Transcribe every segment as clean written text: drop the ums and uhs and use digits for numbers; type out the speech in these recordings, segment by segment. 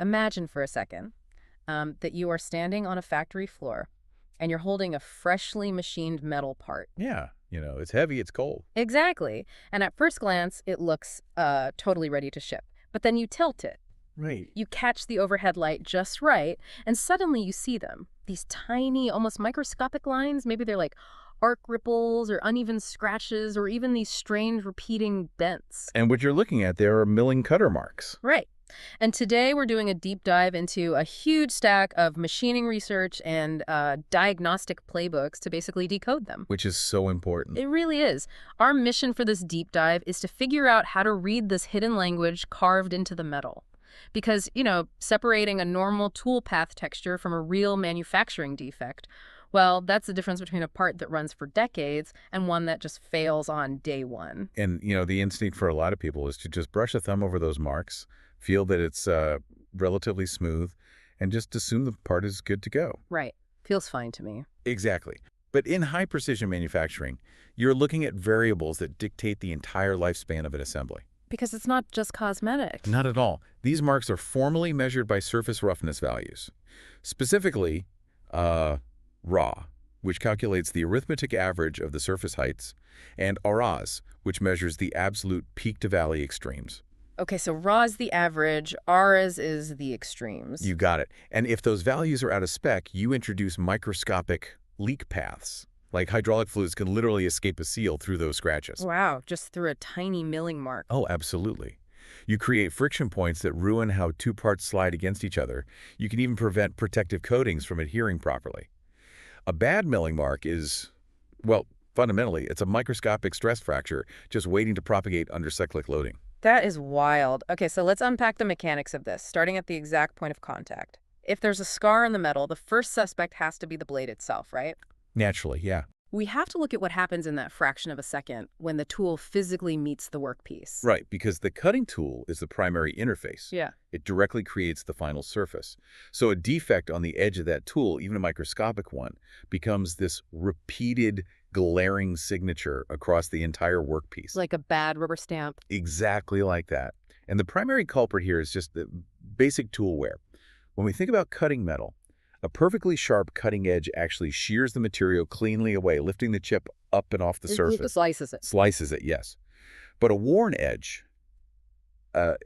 Imagine for a second that you are standing on a factory floor and you're holding a freshly machined metal part. Yeah, it's heavy, it's cold. Exactly. And at first glance, it looks totally ready to ship. But then you tilt it. Right. You catch the overhead light just right, and suddenly you see them. These tiny, almost microscopic lines. Maybe they're like arc ripples or uneven scratches or even these strange repeating dents. And what you're looking at there are milling cutter marks. Right. And today we're doing a deep dive into a huge stack of machining research and diagnostic playbooks to basically decode them. Which is so important. It really is. Our mission for this deep dive is to figure out how to read this hidden language carved into the metal. Because, separating a normal tool path texture from a real manufacturing defect, well, that's the difference between a part that runs for decades and one that just fails on day one. And, the instinct for a lot of people is to just brush a thumb over those marks, feel that it's relatively smooth, and just assume the part is good to go. Right. Feels fine to me. Exactly. But in high-precision manufacturing, you're looking at variables that dictate the entire lifespan of an assembly. Because it's not just cosmetic. Not at all. These marks are formally measured by surface roughness values. Specifically, RAW, which calculates the arithmetic average of the surface heights, and RAS, which measures the absolute peak-to-valley extremes. Okay, so raw is the average, RAS is the extremes. You got it. And if those values are out of spec, you introduce microscopic leak paths. Like hydraulic fluids can literally escape a seal through those scratches. Wow, just through a tiny milling mark. Oh, absolutely. You create friction points that ruin how two parts slide against each other. You can even prevent protective coatings from adhering properly. A bad milling mark is, well, fundamentally, it's a microscopic stress fracture just waiting to propagate under cyclic loading. That is wild. Okay, so let's unpack the mechanics of this, starting at the exact point of contact. If there's a scar in the metal, the first suspect has to be the blade itself, right? Naturally, yeah. We have to look at what happens in that fraction of a second when the tool physically meets the workpiece. Right, because the cutting tool is the primary interface. Yeah. It directly creates the final surface. So a defect on the edge of that tool, even a microscopic one, becomes this repeated, glaring signature across the entire workpiece. Like a bad rubber stamp. Exactly like that. And the primary culprit here is just the basic tool wear. When we think about cutting metal, a perfectly sharp cutting edge actually shears the material cleanly away, lifting the chip up and off the surface. It slices it. Slices it, yes. But a worn edge,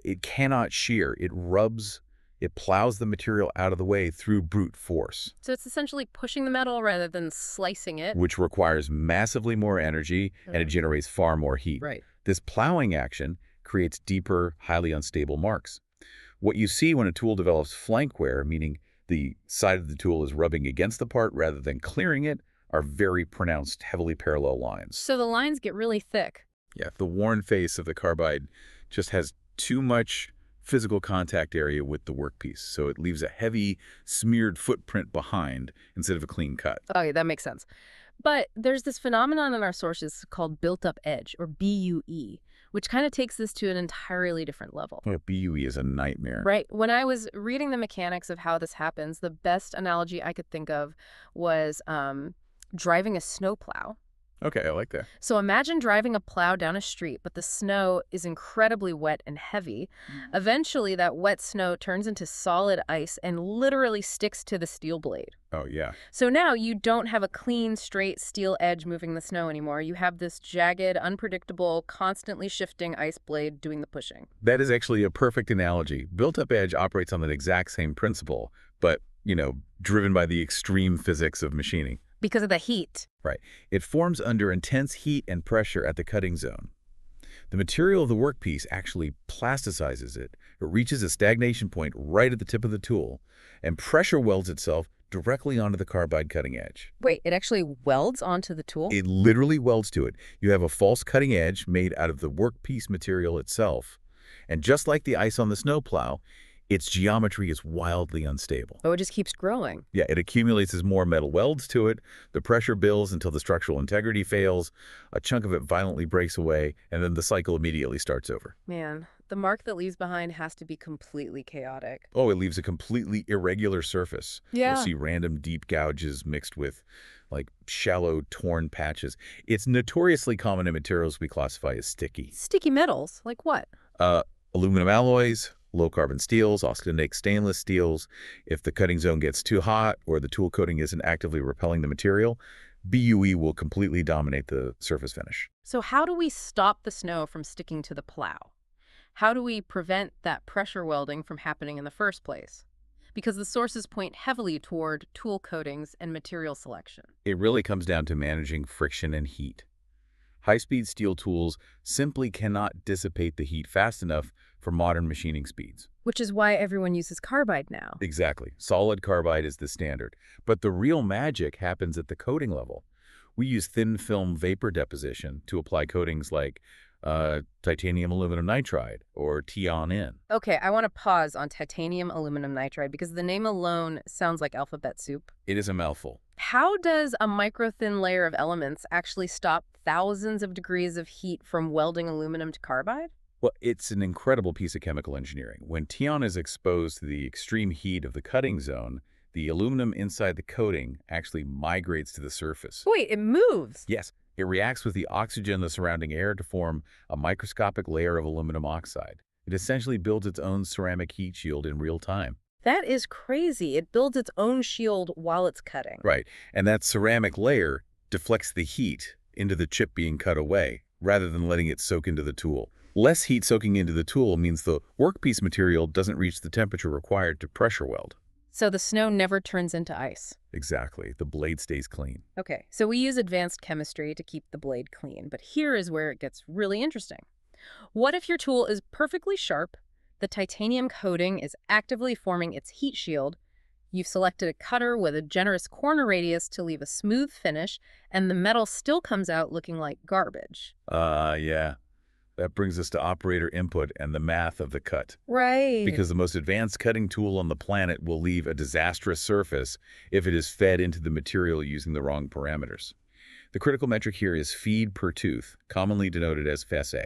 it cannot shear. It rubs, it plows the material out of the way through brute force. So it's essentially pushing the metal rather than slicing it. Which requires massively more energy, and it generates far more heat. Right. This plowing action creates deeper, highly unstable marks. What you see when a tool develops flank wear, meaning the side of the tool is rubbing against the part rather than clearing it, are very pronounced, heavily parallel lines. So the lines get really thick. Yeah, the worn face of the carbide just has too much physical contact area with the workpiece, so it leaves a heavy, smeared footprint behind instead of a clean cut. Okay, that makes sense. But there's this phenomenon in our sources called built-up edge, or BUE, which kind of takes this to an entirely different level. Well, BUE is a nightmare. Right. When I was reading the mechanics of how this happens, the best analogy I could think of was driving a snowplow. Okay, I like that. So imagine driving a plow down a street, but the snow is incredibly wet and heavy. Eventually, that wet snow turns into solid ice and literally sticks to the steel blade. Oh, yeah. So now you don't have a clean, straight steel edge moving the snow anymore. You have this jagged, unpredictable, constantly shifting ice blade doing the pushing. That is actually a perfect analogy. Built-up edge operates on the exact same principle, but, driven by the extreme physics of machining. Because of the heat. Right. It forms under intense heat and pressure at the cutting zone. The material of the workpiece actually plasticizes it. It reaches a stagnation point right at the tip of the tool, and pressure welds itself directly onto the carbide cutting edge. Wait, it actually welds onto the tool? It literally welds to it. You have a false cutting edge made out of the workpiece material itself. And just like the ice on the snowplow, its geometry is wildly unstable. Oh, it just keeps growing. Yeah, it accumulates as more metal welds to it. The pressure builds until the structural integrity fails. A chunk of it violently breaks away, and then the cycle immediately starts over. Man, the mark that leaves behind has to be completely chaotic. Oh, it leaves a completely irregular surface. Yeah. You'll see random deep gouges mixed with, shallow, torn patches. It's notoriously common in materials we classify as sticky. Sticky metals? Like what? Aluminum alloys, low-carbon steels, austenitic stainless steels. If the cutting zone gets too hot or the tool coating isn't actively repelling the material, BUE will completely dominate the surface finish. So how do we stop the snow from sticking to the plow? How do we prevent that pressure welding from happening in the first place? Because the sources point heavily toward tool coatings and material selection. It really comes down to managing friction and heat. High-speed steel tools simply cannot dissipate the heat fast enough for modern machining speeds. Which is why everyone uses carbide now. Exactly. Solid carbide is the standard. But the real magic happens at the coating level. We use thin film vapor deposition to apply coatings like titanium aluminum nitride or TiN. Okay, I want to pause on titanium aluminum nitride because the name alone sounds like alphabet soup. It is a mouthful. How does a micro-thin layer of elements actually stop thousands of degrees of heat from welding aluminum to carbide? Well, it's an incredible piece of chemical engineering. When TiN is exposed to the extreme heat of the cutting zone, the aluminum inside the coating actually migrates to the surface. Wait, it moves! Yes, it reacts with the oxygen in the surrounding air to form a microscopic layer of aluminum oxide. It essentially builds its own ceramic heat shield in real time. That is crazy. It builds its own shield while it's cutting. Right, and that ceramic layer deflects the heat into the chip being cut away, rather than letting it soak into the tool. Less heat soaking into the tool means the workpiece material doesn't reach the temperature required to pressure weld. So the snow never turns into ice. Exactly. The blade stays clean. Okay, so we use advanced chemistry to keep the blade clean, but here is where it gets really interesting. What if your tool is perfectly sharp, the titanium coating is actively forming its heat shield, you've selected a cutter with a generous corner radius to leave a smooth finish, and the metal still comes out looking like garbage? Yeah. That brings us to operator input and the math of the cut. Right. Because the most advanced cutting tool on the planet will leave a disastrous surface if it is fed into the material using the wrong parameters. The critical metric here is feed per tooth, commonly denoted as FSA.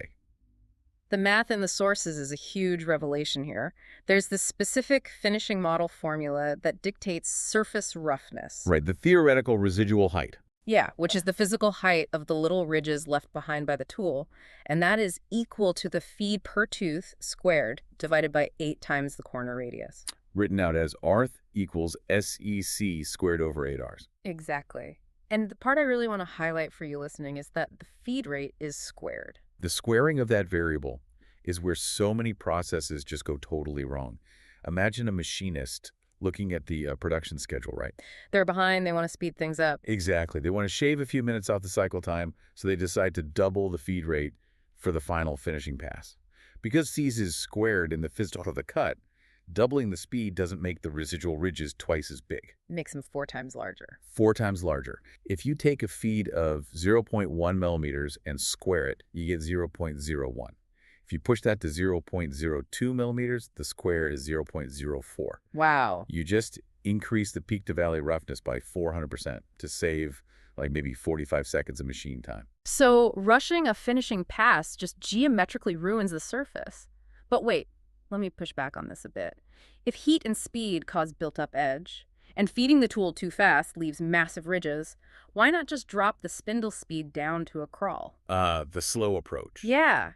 The math in the sources is a huge revelation here. There's this specific finishing model formula that dictates surface roughness. Right, the theoretical residual height. Yeah, which is the physical height of the little ridges left behind by the tool, and that is equal to the feed per tooth squared divided by 8 times the corner radius. Written out as ARTH equals SEC squared over 8Rs. Exactly. And the part I really want to highlight for you listening is that the feed rate is squared. The squaring of that variable is where so many processes just go totally wrong. Imagine a machinist looking at the production schedule, right? They're behind, they want to speed things up. Exactly. They want to shave a few minutes off the cycle time, so they decide to double the feed rate for the final finishing pass. Because C's is squared in the physical of the cut, doubling the speed doesn't make the residual ridges twice as big. Makes them 4 times larger. 4 times larger. If you take a feed of 0.1 millimeters and square it, you get 0.01. If you push that to 0.02 millimeters, the square is 0.04. Wow. You just increase the peak to valley roughness by 400% to save like maybe 45 seconds of machine time. So rushing a finishing pass just geometrically ruins the surface. But wait, let me push back on this a bit. If heat and speed cause built-up edge, and feeding the tool too fast leaves massive ridges, why not just drop the spindle speed down to a crawl? The slow approach. Yeah.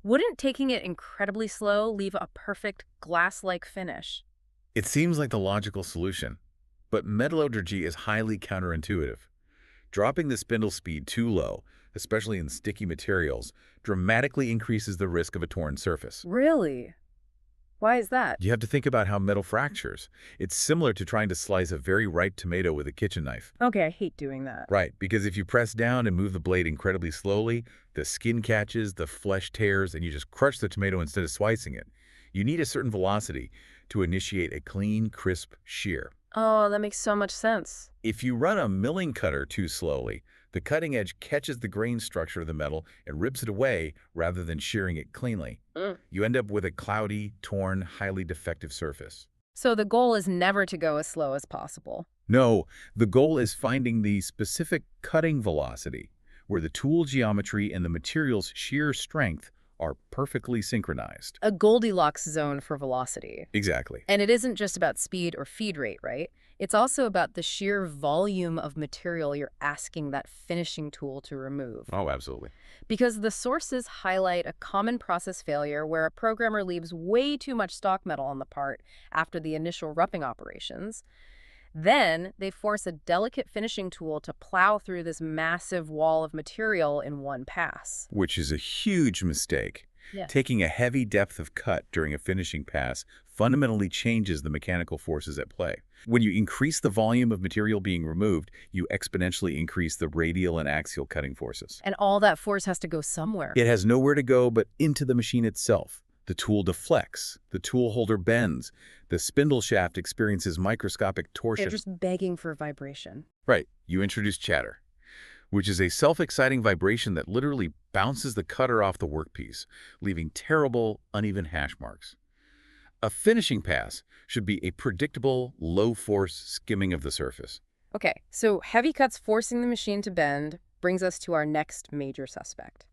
Wouldn't taking it incredibly slow leave a perfect glass-like finish? It seems like the logical solution, but metallurgy is highly counterintuitive. Dropping the spindle speed too low, especially in sticky materials, dramatically increases the risk of a torn surface. Really? Why is that? You have to think about how metal fractures. It's similar to trying to slice a very ripe tomato with a kitchen knife. Okay, I hate doing that. Right, because if you press down and move the blade incredibly slowly, the skin catches, the flesh tears, and you just crush the tomato instead of slicing it. You need a certain velocity to initiate a clean, crisp shear. Oh, that makes so much sense. If you run a milling cutter too slowly, the cutting edge catches the grain structure of the metal and rips it away rather than shearing it cleanly. You end up with a cloudy, torn, highly defective surface. So the goal is never to go as slow as possible. No, the goal is finding the specific cutting velocity, where the tool geometry and the material's shear strength are perfectly synchronized. A Goldilocks zone for velocity. Exactly. And it isn't just about speed or feed rate, right? It's also about the sheer volume of material you're asking that finishing tool to remove. Oh, absolutely. Because the sources highlight a common process failure where a programmer leaves way too much stock metal on the part after the initial roughing operations. Then they force a delicate finishing tool to plow through this massive wall of material in one pass. Which is a huge mistake. Yeah. Taking a heavy depth of cut during a finishing pass fundamentally changes the mechanical forces at play. When you increase the volume of material being removed, you exponentially increase the radial and axial cutting forces. And all that force has to go somewhere. It has nowhere to go but into the machine itself. The tool deflects, the tool holder bends, the spindle shaft experiences microscopic torsion. They're just begging for vibration. Right, you introduce chatter, which is a self-exciting vibration that literally bounces the cutter off the workpiece, leaving terrible, uneven hash marks. A finishing pass should be a predictable, low-force skimming of the surface. Okay, so heavy cuts forcing the machine to bend brings us to our next major suspect.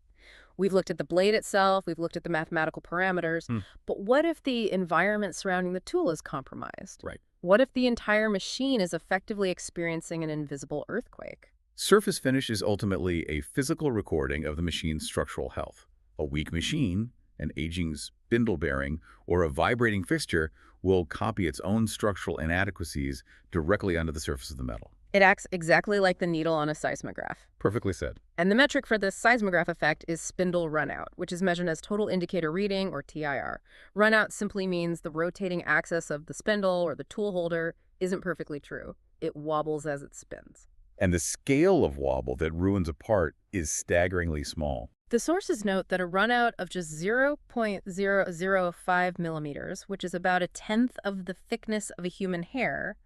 We've looked at the blade itself, we've looked at the mathematical parameters, but what if the environment surrounding the tool is compromised? Right. What if the entire machine is effectively experiencing an invisible earthquake? Surface finish is ultimately a physical recording of the machine's structural health. A weak machine, an aging spindle bearing, or a vibrating fixture will copy its own structural inadequacies directly onto the surface of the metal. It acts exactly like the needle on a seismograph. Perfectly said. And the metric for this seismograph effect is spindle runout, which is measured as total indicator reading, or TIR. Runout simply means the rotating axis of the spindle or the tool holder isn't perfectly true. It wobbles as it spins. And the scale of wobble that ruins a part is staggeringly small. The sources note that a runout of just 0.005 millimeters, which is about a tenth of the thickness of a human hair,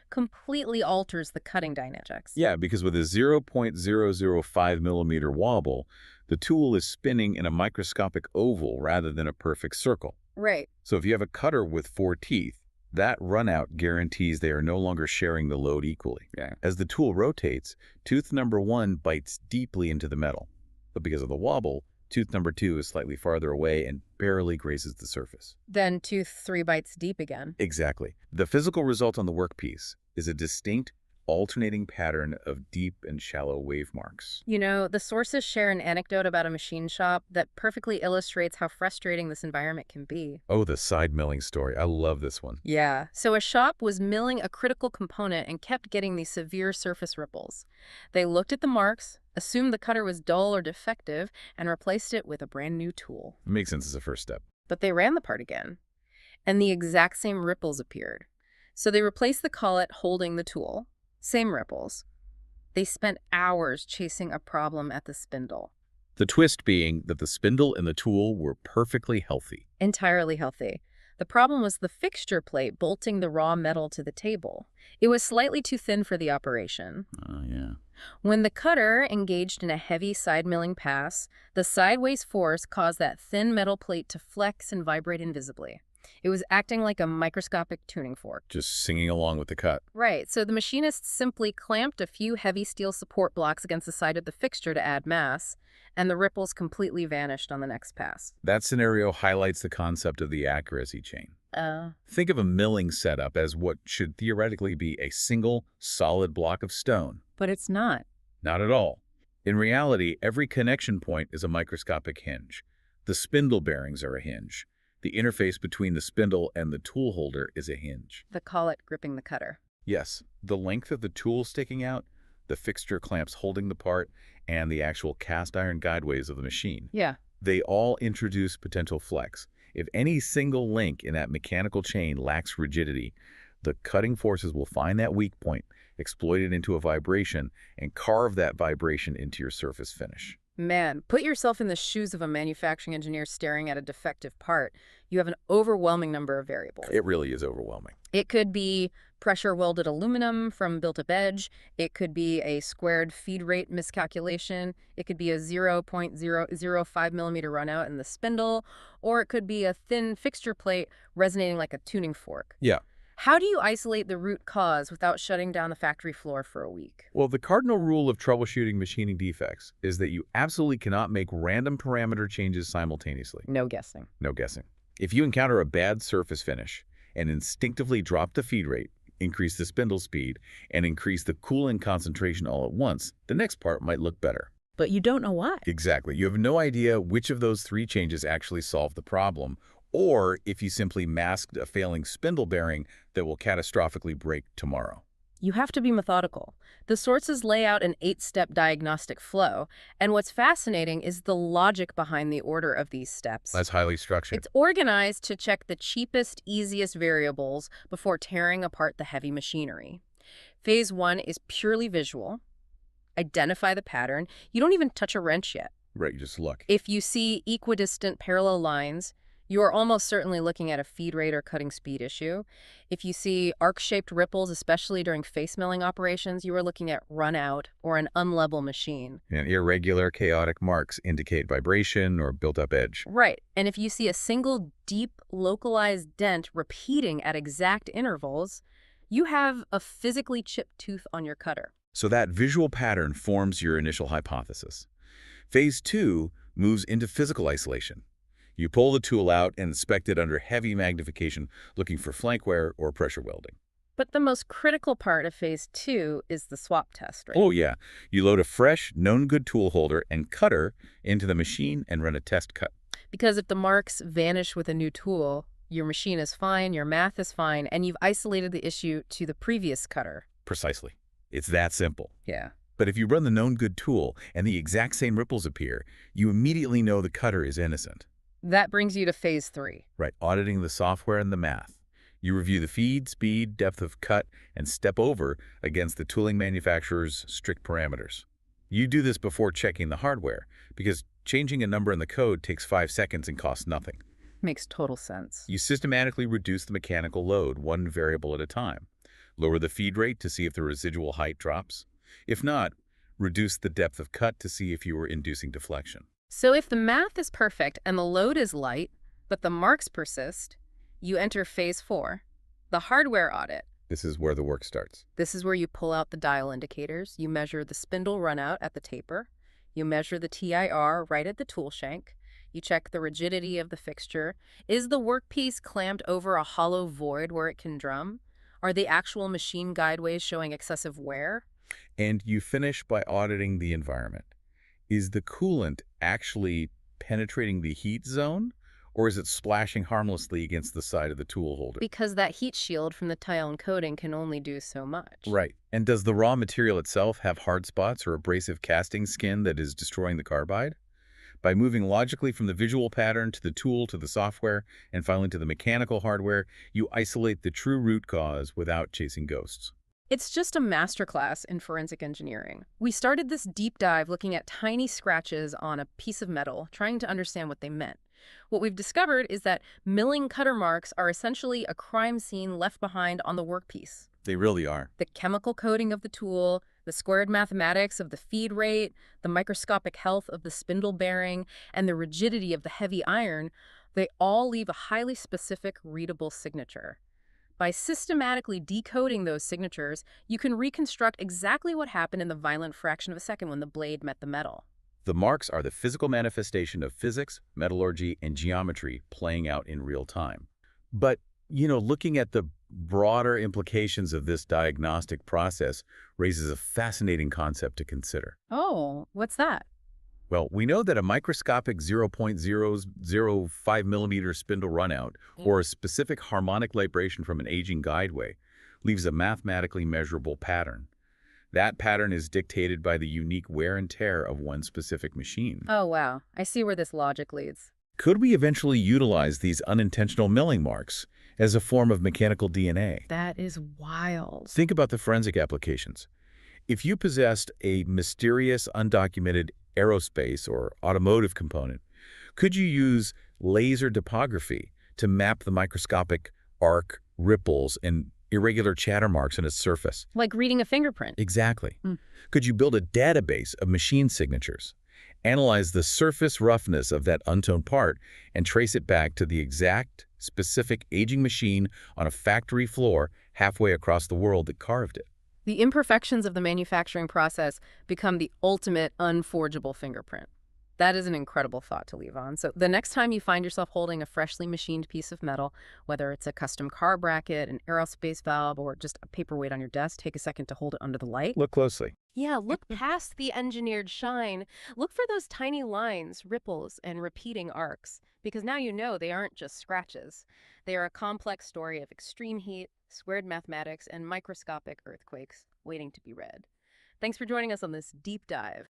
completely alters the cutting dynamics. Yeah, because with a 0.005 millimeter wobble, the tool is spinning in a microscopic oval rather than a perfect circle. Right. So if you have a cutter with 4 teeth, that runout guarantees they are no longer sharing the load equally. Yeah. As the tool rotates, tooth number 1 bites deeply into the metal. But because of the wobble, tooth number 2 is slightly farther away and barely grazes the surface. Then tooth 3 bites deep again. Exactly. The physical result on the workpiece is a distinct, alternating pattern of deep and shallow wave marks. You know, the sources share an anecdote about a machine shop that perfectly illustrates how frustrating this environment can be. Oh, the side milling story. I love this one. Yeah. So a shop was milling a critical component and kept getting these severe surface ripples. They looked at the marks, assumed the cutter was dull or defective, and replaced it with a brand new tool. It makes sense as a first step. But they ran the part again, and the exact same ripples appeared. So they replaced the collet holding the tool. Same ripples. They spent hours chasing a problem at the spindle. The twist being that the spindle and the tool were perfectly healthy. Entirely healthy. The problem was the fixture plate bolting the raw metal to the table. It was slightly too thin for the operation. Oh, yeah. When the cutter engaged in a heavy side milling pass, the sideways force caused that thin metal plate to flex and vibrate invisibly. It was acting like a microscopic tuning fork. Just singing along with the cut. Right, so the machinist simply clamped a few heavy steel support blocks against the side of the fixture to add mass, and the ripples completely vanished on the next pass. That scenario highlights the concept of the accuracy chain. Think of a milling setup as what should theoretically be a single, solid block of stone. But it's not. Not at all. In reality, every connection point is a microscopic hinge. The spindle bearings are a hinge. The interface between the spindle and the tool holder is a hinge. The collet gripping the cutter. Yes, the length of the tool sticking out, the fixture clamps holding the part, and the actual cast iron guideways of the machine. Yeah. They all introduce potential flex. If any single link in that mechanical chain lacks rigidity, the cutting forces will find that weak point, exploit it into a vibration, and carve that vibration into your surface finish. Man, put yourself in the shoes of a manufacturing engineer staring at a defective part. You have an overwhelming number of variables. It really is overwhelming. It could be pressure welded aluminum from built-up edge. It could be a squared feed rate miscalculation. It could be a 0.005 millimeter runout in the spindle. Or it could be a thin fixture plate resonating like a tuning fork. Yeah. How do you isolate the root cause without shutting down the factory floor for a week? Well, the cardinal rule of troubleshooting machining defects is that you absolutely cannot make random parameter changes simultaneously. No guessing. No guessing. If you encounter a bad surface finish and instinctively drop the feed rate, increase the spindle speed, and increase the cooling concentration all at once, the next part might look better. But you don't know why. Exactly. You have no idea which of those three changes actually solve the problem, or if you simply masked a failing spindle bearing that will catastrophically break tomorrow. You have to be methodical. The sources lay out an 8-step diagnostic flow, and what's fascinating is the logic behind the order of these steps. That's highly structured. It's organized to check the cheapest, easiest variables before tearing apart the heavy machinery. Phase 1 is purely visual. Identify the pattern. You don't even touch a wrench yet. Right, you just look. If you see equidistant parallel lines, you are almost certainly looking at a feed rate or cutting speed issue. If you see arc-shaped ripples, especially during face milling operations, you are looking at runout or an unlevel machine. And irregular, chaotic marks indicate vibration or built-up edge. Right. And if you see a single deep, localized dent repeating at exact intervals, you have a physically chipped tooth on your cutter. So that visual pattern forms your initial hypothesis. Phase 2 moves into physical isolation. You pull the tool out and inspect it under heavy magnification, looking for flank wear or pressure welding. But the most critical part of Phase 2 is the swap test, right? Oh yeah, you load a fresh, known good tool holder and cutter into the machine and run a test cut. Because if the marks vanish with a new tool, your machine is fine, your math is fine, and you've isolated the issue to the previous cutter. Precisely. It's that simple. Yeah. But if you run the known good tool and the exact same ripples appear, you immediately know the cutter is innocent. That brings you to Phase 3. Right, auditing the software and the math. You review the feed, speed, depth of cut, and step over against the tooling manufacturer's strict parameters. You do this before checking the hardware, because changing a number in the code takes 5 seconds and costs nothing. Makes total sense. You systematically reduce the mechanical load one variable at a time. Lower the feed rate to see if the residual height drops. If not, reduce the depth of cut to see if you are inducing deflection. So if the math is perfect and the load is light, but the marks persist, you enter Phase 4, the hardware audit. This is where the work starts. This is where you pull out the dial indicators, you measure the spindle runout at the taper, you measure the TIR right at the tool shank, you check the rigidity of the fixture. Is the workpiece clamped over a hollow void where it can drum? Are the actual machine guideways showing excessive wear? And you finish by auditing the environment. Is the coolant actually penetrating the heat zone, or is it splashing harmlessly against the side of the tool holder? Because that heat shield from the tile coating can only do so much. Right. And does the raw material itself have hard spots or abrasive casting skin that is destroying the carbide? By moving logically from the visual pattern to the tool to the software and finally to the mechanical hardware, you isolate the true root cause without chasing ghosts. It's just a masterclass in forensic engineering. We started this deep dive looking at tiny scratches on a piece of metal, trying to understand what they meant. What we've discovered is that milling cutter marks are essentially a crime scene left behind on the workpiece. They really are. The chemical coating of the tool, the squared mathematics of the feed rate, the microscopic health of the spindle bearing, and the rigidity of the heavy iron, they all leave a highly specific, readable signature. By systematically decoding those signatures, you can reconstruct exactly what happened in the violent fraction of a second when the blade met the metal. The marks are the physical manifestation of physics, metallurgy, and geometry playing out in real time. But, looking at the broader implications of this diagnostic process raises a fascinating concept to consider. Oh, what's that? Well, we know that a microscopic 0.005 millimeter spindle runout or a specific harmonic vibration from an aging guideway leaves a mathematically measurable pattern. That pattern is dictated by the unique wear and tear of one specific machine. Oh, wow. I see where this logic leads. Could we eventually utilize these unintentional milling marks as a form of mechanical DNA? That is wild. Think about the forensic applications. If you possessed a mysterious, undocumented aerospace or automotive component, could you use laser topography to map the microscopic arc, ripples, and irregular chatter marks on its surface? Like reading a fingerprint. Exactly. Could you build a database of machine signatures, Analyze the surface roughness of that untoned part and trace it back to the exact, specific aging machine on a factory floor halfway across the world that carved it. The imperfections of the manufacturing process become the ultimate unforgeable fingerprint. That is an incredible thought to leave on. So the next time you find yourself holding a freshly machined piece of metal, whether it's a custom car bracket, an aerospace valve, or just a paperweight on your desk, take a second to hold it under the light. Look closely. Yeah, look past the engineered shine. Look for those tiny lines, ripples, and repeating arcs, because now you know they aren't just scratches. They are a complex story of extreme heat, squared mathematics, and microscopic earthquakes waiting to be read. Thanks for joining us on this deep dive.